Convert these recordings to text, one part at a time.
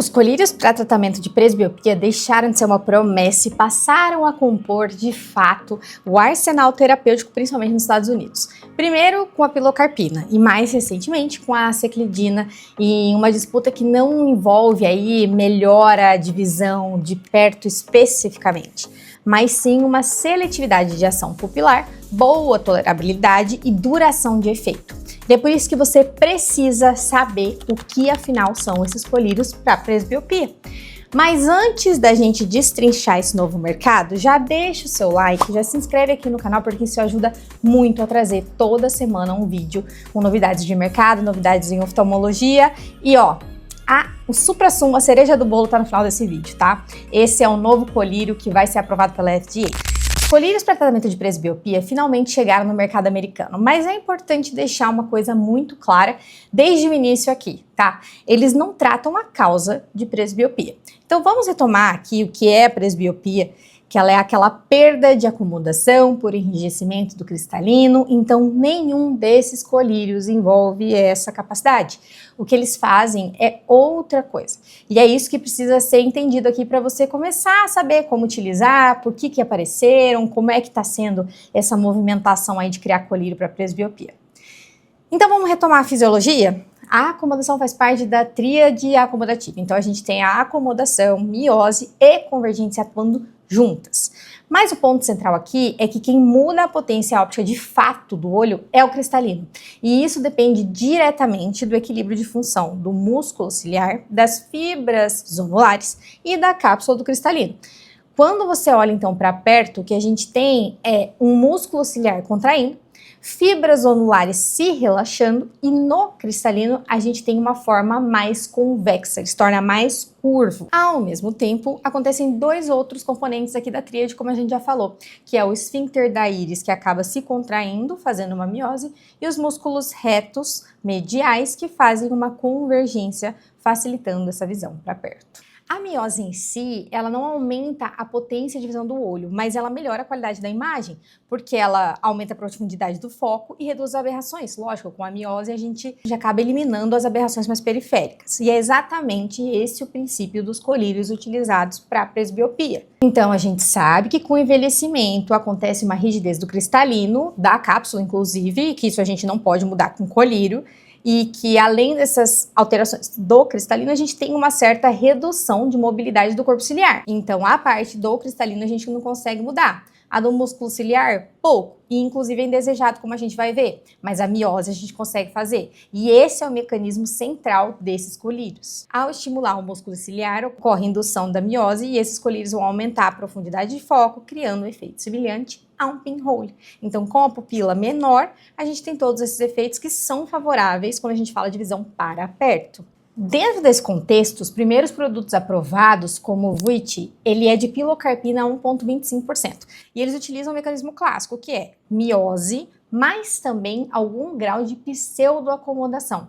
Os colírios para tratamento de presbiopia deixaram de ser uma promessa e passaram a compor, de fato, o arsenal terapêutico, principalmente nos Estados Unidos. Primeiro com a pilocarpina e mais recentemente com a aceclidina, em uma disputa que não envolve aí melhora de visão de perto especificamente, mas sim uma seletividade de ação pupilar, boa tolerabilidade e duração de efeito. E é por isso que você precisa saber o que afinal são esses colírios para presbiopia. Mas antes da gente destrinchar esse novo mercado, já deixa o seu like, já se inscreve aqui no canal porque isso ajuda muito a trazer toda semana um vídeo com novidades de mercado, novidades em oftalmologia e o suprassumo, a cereja do bolo tá no final desse vídeo, tá? Esse é um novo colírio que vai ser aprovado pela FDA. Colírios para tratamento de presbiopia finalmente chegaram no mercado americano, mas é importante deixar uma coisa muito clara desde o início aqui, tá? Eles não tratam a causa de presbiopia. Então vamos retomar aqui o que é a presbiopia, que ela é aquela perda de acomodação por enrijecimento do cristalino, então nenhum desses colírios envolve essa capacidade. O que eles fazem é outra coisa. E é isso que precisa ser entendido aqui para você começar a saber como utilizar, por que apareceram, como é que está sendo essa movimentação aí de criar colírio para presbiopia. Então vamos retomar a fisiologia? A acomodação faz parte da tríade acomodativa. Então a gente tem a acomodação, miose e convergência atuando juntas. Mas o ponto central aqui é que quem muda a potência óptica de fato do olho é o cristalino. E isso depende diretamente do equilíbrio de função do músculo ciliar, das fibras zonulares e da cápsula do cristalino. Quando você olha então para perto, o que a gente tem é um músculo ciliar contraindo, fibras zonulares se relaxando e no cristalino a gente tem uma forma mais convexa, ele se torna mais curvo. Ao mesmo tempo, acontecem dois outros componentes aqui da tríade, como a gente já falou, que é o esfíncter da íris, que acaba se contraindo, fazendo uma miose, e os músculos retos mediais, que fazem uma convergência, facilitando essa visão para perto. A miose em si, ela não aumenta a potência de visão do olho, mas ela melhora a qualidade da imagem, porque ela aumenta a profundidade do foco e reduz as aberrações. Lógico, com a miose a gente já acaba eliminando as aberrações mais periféricas. E é exatamente esse o princípio dos colírios utilizados para presbiopia. Então a gente sabe que com o envelhecimento acontece uma rigidez do cristalino, da cápsula inclusive, que isso a gente não pode mudar com colírio, e que além dessas alterações do cristalino, a gente tem uma certa redução de mobilidade do corpo ciliar. Então, a parte do cristalino a gente não consegue mudar. A do músculo ciliar, pouco, e inclusive é indesejado, como a gente vai ver. Mas a miose a gente consegue fazer. E esse é o mecanismo central desses colírios. Ao estimular o músculo ciliar, ocorre indução da miose e esses colírios vão aumentar a profundidade de foco, criando um efeito semelhante a um pinhole. Então, com a pupila menor, a gente tem todos esses efeitos que são favoráveis quando a gente fala de visão para perto. Dentro desse contexto, os primeiros produtos aprovados, como o Vuity, ele é de pilocarpina a 1,25%. E eles utilizam o mecanismo clássico, que é miose, mas também algum grau de pseudoacomodação.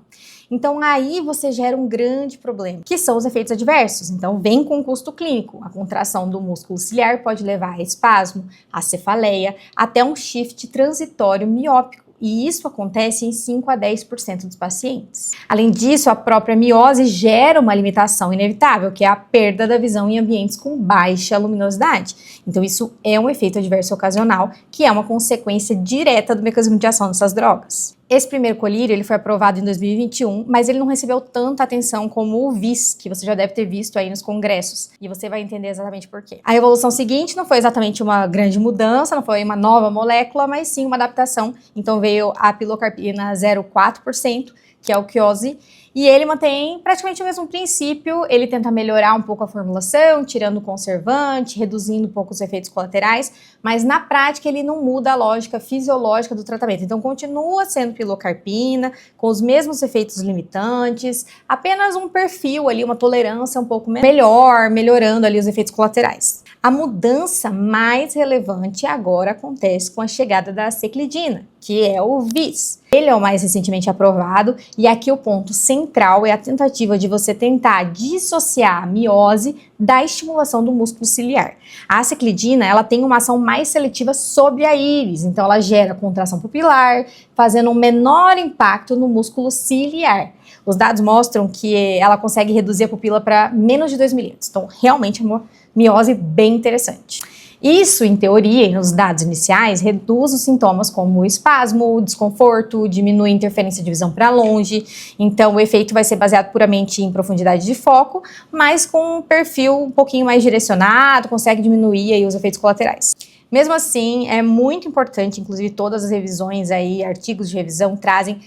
Então aí você gera um grande problema, que são os efeitos adversos. Então vem com custo clínico. A contração do músculo ciliar pode levar a espasmo, a cefaleia, até um shift transitório miópico. E isso acontece em 5 a 10% dos pacientes. Além disso, a própria miose gera uma limitação inevitável, que é a perda da visão em ambientes com baixa luminosidade. Então isso é um efeito adverso ocasional, que é uma consequência direta do mecanismo de ação dessas drogas. Esse primeiro colírio ele foi aprovado em 2021, mas ele não recebeu tanta atenção como o VIS, que você já deve ter visto aí nos congressos. E você vai entender exatamente por quê. A evolução seguinte não foi exatamente uma grande mudança, não foi uma nova molécula, mas sim uma adaptação. Então veio a pilocarpina 0,4%, que é o Qiose, e ele mantém praticamente o mesmo princípio. Ele tenta melhorar um pouco a formulação, tirando o conservante, reduzindo um pouco os efeitos colaterais, mas na prática ele não muda a lógica fisiológica do tratamento. Então continua sendo pilocarpina, com os mesmos efeitos limitantes, apenas um perfil ali, uma tolerância um pouco melhor, melhorando ali os efeitos colaterais. A mudança mais relevante agora acontece com a chegada da aceclidina, que é o VIS. Ele é o mais recentemente aprovado e aqui o ponto central é a tentativa de você tentar dissociar a miose da estimulação do músculo ciliar. A aceclidina, ela tem uma ação mais seletiva sobre a íris, então ela gera contração pupilar, fazendo um menor impacto no músculo ciliar. os dados mostram que ela consegue reduzir a pupila para menos de 2 milímetros. Então, realmente é uma miose bem interessante. Isso, em teoria, nos dados iniciais, reduz os sintomas como o espasmo, o desconforto, diminui a interferência de visão para longe. Então, o efeito vai ser baseado puramente em profundidade de foco, mas com um perfil um pouquinho mais direcionado, consegue diminuir aí os efeitos colaterais. Mesmo assim, é muito importante, inclusive todas as revisões aí, artigos de revisão trazem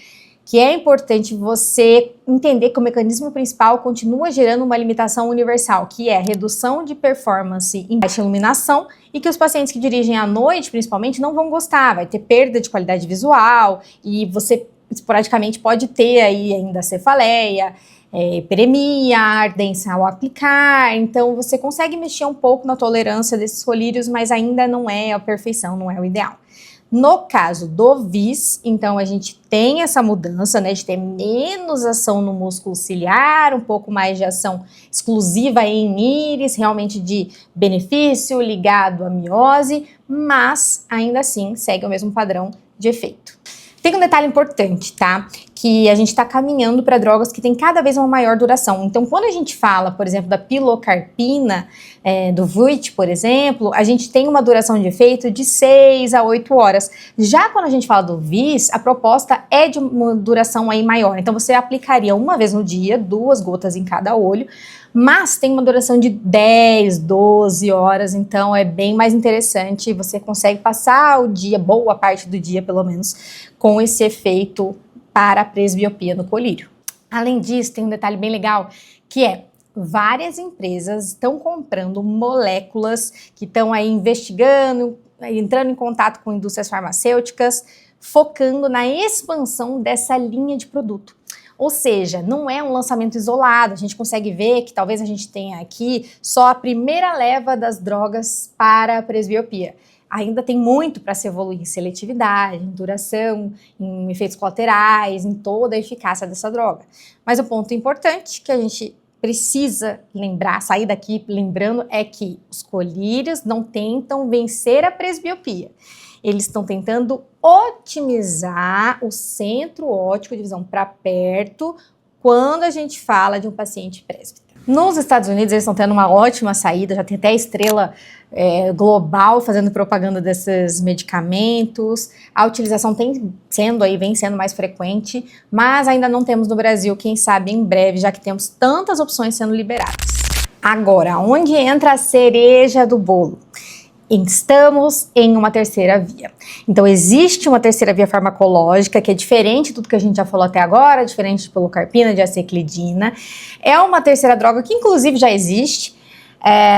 que é importante você entender que o mecanismo principal continua gerando uma limitação universal, que é a redução de performance em baixa iluminação e que os pacientes que dirigem à noite, principalmente, não vão gostar, vai ter perda de qualidade visual e você esporadicamente pode ter aí ainda cefaleia, hiperemia, ardência ao aplicar, então você consegue mexer um pouco na tolerância desses colírios, mas ainda não é a perfeição, não é o ideal. No caso do VIS, então a gente tem essa mudança, né, de ter menos ação no músculo ciliar, um pouco mais de ação exclusiva em íris, realmente de benefício ligado à miose, mas ainda assim segue o mesmo padrão de efeito. Tem um detalhe importante, tá? Que a gente está caminhando para drogas que têm cada vez uma maior duração. Então, quando a gente fala, por exemplo, da pilocarpina, do Vuit, por exemplo, a gente tem uma duração de efeito de 6 a 8 horas. Já quando a gente fala do VIS, a proposta é de uma duração aí maior. Então, você aplicaria uma vez no dia, 2 gotas em cada olho, mas tem uma duração de 10, 12 horas, então é bem mais interessante, você consegue passar o dia, boa parte do dia pelo menos, com esse efeito para a presbiopia no colírio. Além disso, tem um detalhe bem legal, que é várias empresas estão comprando moléculas que estão aí investigando, entrando em contato com indústrias farmacêuticas, focando na expansão dessa linha de produto. Ou seja, não é um lançamento isolado, a gente consegue ver que talvez a gente tenha aqui só a primeira leva das drogas para a presbiopia. Ainda tem muito para se evoluir em seletividade, em duração, em efeitos colaterais, em toda a eficácia dessa droga. Mas o ponto importante que a gente precisa lembrar, sair daqui lembrando, é que os colírios não tentam vencer a presbiopia. Eles estão tentando otimizar o centro óptico de visão para perto quando a gente fala de um paciente presbítero. Nos Estados Unidos, eles estão tendo uma ótima saída, já tem até estrela global fazendo propaganda desses medicamentos. A utilização vem sendo mais frequente, mas ainda não temos no Brasil, quem sabe em breve, já que temos tantas opções sendo liberadas. Agora, onde entra a cereja do bolo? Estamos em uma terceira via. Então, existe uma terceira via farmacológica que é diferente de tudo que a gente já falou até agora, diferente de pilocarpina, de aceclidina. É uma terceira droga que, inclusive, já existe.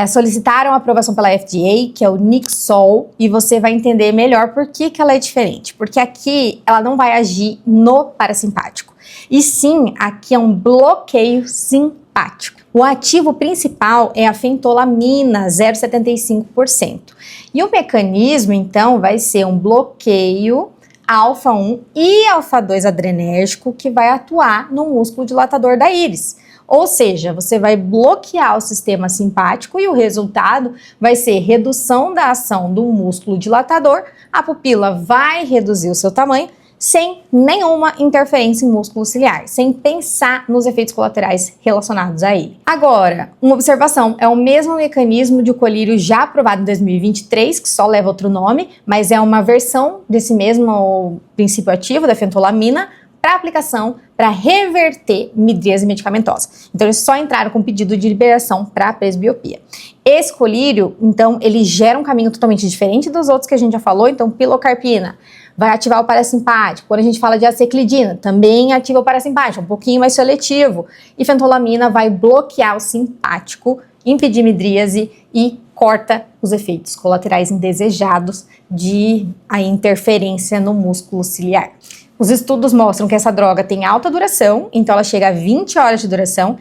Solicitaram a aprovação pela FDA, que é o Nixol, e você vai entender melhor por que ela é diferente. Porque aqui ela não vai agir no parasimpático. E sim, aqui é um bloqueio simpático. O ativo principal é a fentolamina, 0,75%. E o mecanismo, então, vai ser um bloqueio alfa-1 e alfa-2 adrenérgico que vai atuar no músculo dilatador da íris. Ou seja, você vai bloquear o sistema simpático e o resultado vai ser redução da ação do músculo dilatador, a pupila vai reduzir o seu tamanho, sem nenhuma interferência em músculo ciliar, sem pensar nos efeitos colaterais relacionados a ele. Agora, uma observação, é o mesmo mecanismo de colírio já aprovado em 2023, que só leva outro nome, mas é uma versão desse mesmo princípio ativo da fentolamina para aplicação para reverter midríase medicamentosa. Então, eles só entraram com pedido de liberação para presbiopia. Esse colírio, então, ele gera um caminho totalmente diferente dos outros que a gente já falou. Então, pilocarpina vai ativar o parasimpático. Quando a gente fala de aceclidina, também ativa o parasimpático, um pouquinho mais seletivo. E fentolamina vai bloquear o simpático, impedir midríase e corta os efeitos colaterais indesejados de a interferência no músculo ciliar. Os estudos mostram que essa droga tem alta duração, então ela chega a 20 horas de duração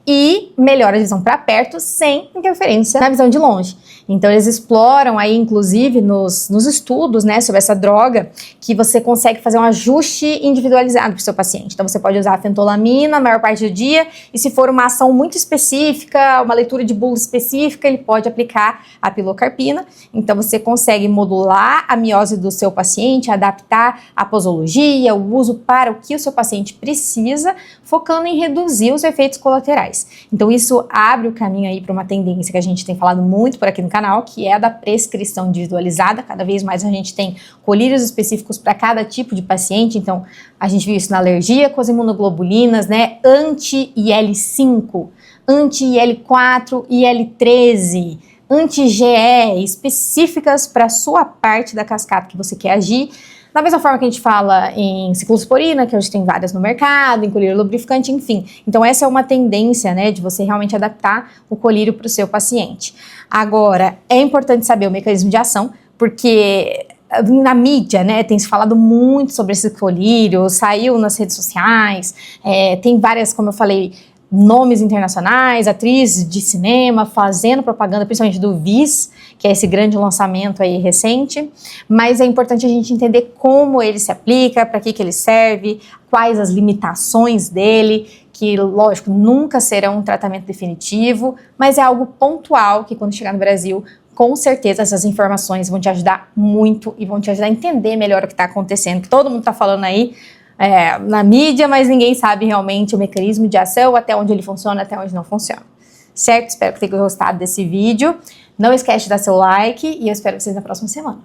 e melhora a visão para perto sem interferência na visão de longe. Então eles exploram aí, inclusive, nos estudos, né, sobre essa droga, que você consegue fazer um ajuste individualizado para o seu paciente. Então você pode usar a fentolamina a maior parte do dia e se for uma ação muito específica, uma leitura de bula específica, ele pode aplicar a pilocarpina. Então você consegue modular a miose do seu paciente, adaptar a posologia, o uso para o que o seu paciente precisa, focando em reduzir os efeitos colaterais. Então isso abre o caminho aí para uma tendência que a gente tem falado muito por aqui no canal, que é a da prescrição individualizada. Cada vez mais a gente tem colírios específicos para cada tipo de paciente, então a gente viu isso na alergia com as imunoglobulinas, né, anti-IL-5, anti-IL-4, IL-13, anti-GE, específicas para a sua parte da cascata que você quer agir. Da mesma forma que a gente fala em ciclosporina, que hoje tem várias no mercado, em colírio lubrificante, enfim. Então essa é uma tendência, né, de você realmente adaptar o colírio para o seu paciente. Agora, é importante saber o mecanismo de ação, porque na mídia, né, tem se falado muito sobre esse colírio, saiu nas redes sociais, tem várias, como eu falei, nomes internacionais, atrizes de cinema fazendo propaganda, principalmente do Vis, que é esse grande lançamento aí recente, mas é importante a gente entender como ele se aplica, para que ele serve, quais as limitações dele, que lógico nunca serão um tratamento definitivo, mas é algo pontual que quando chegar no Brasil, com certeza essas informações vão te ajudar muito e vão te ajudar a entender melhor o que está acontecendo, que todo mundo está falando aí, na mídia, mas ninguém sabe realmente o mecanismo de ação, até onde ele funciona, até onde não funciona. Certo? Espero que tenham gostado desse vídeo. Não esquece de dar seu like e eu espero vocês na próxima semana.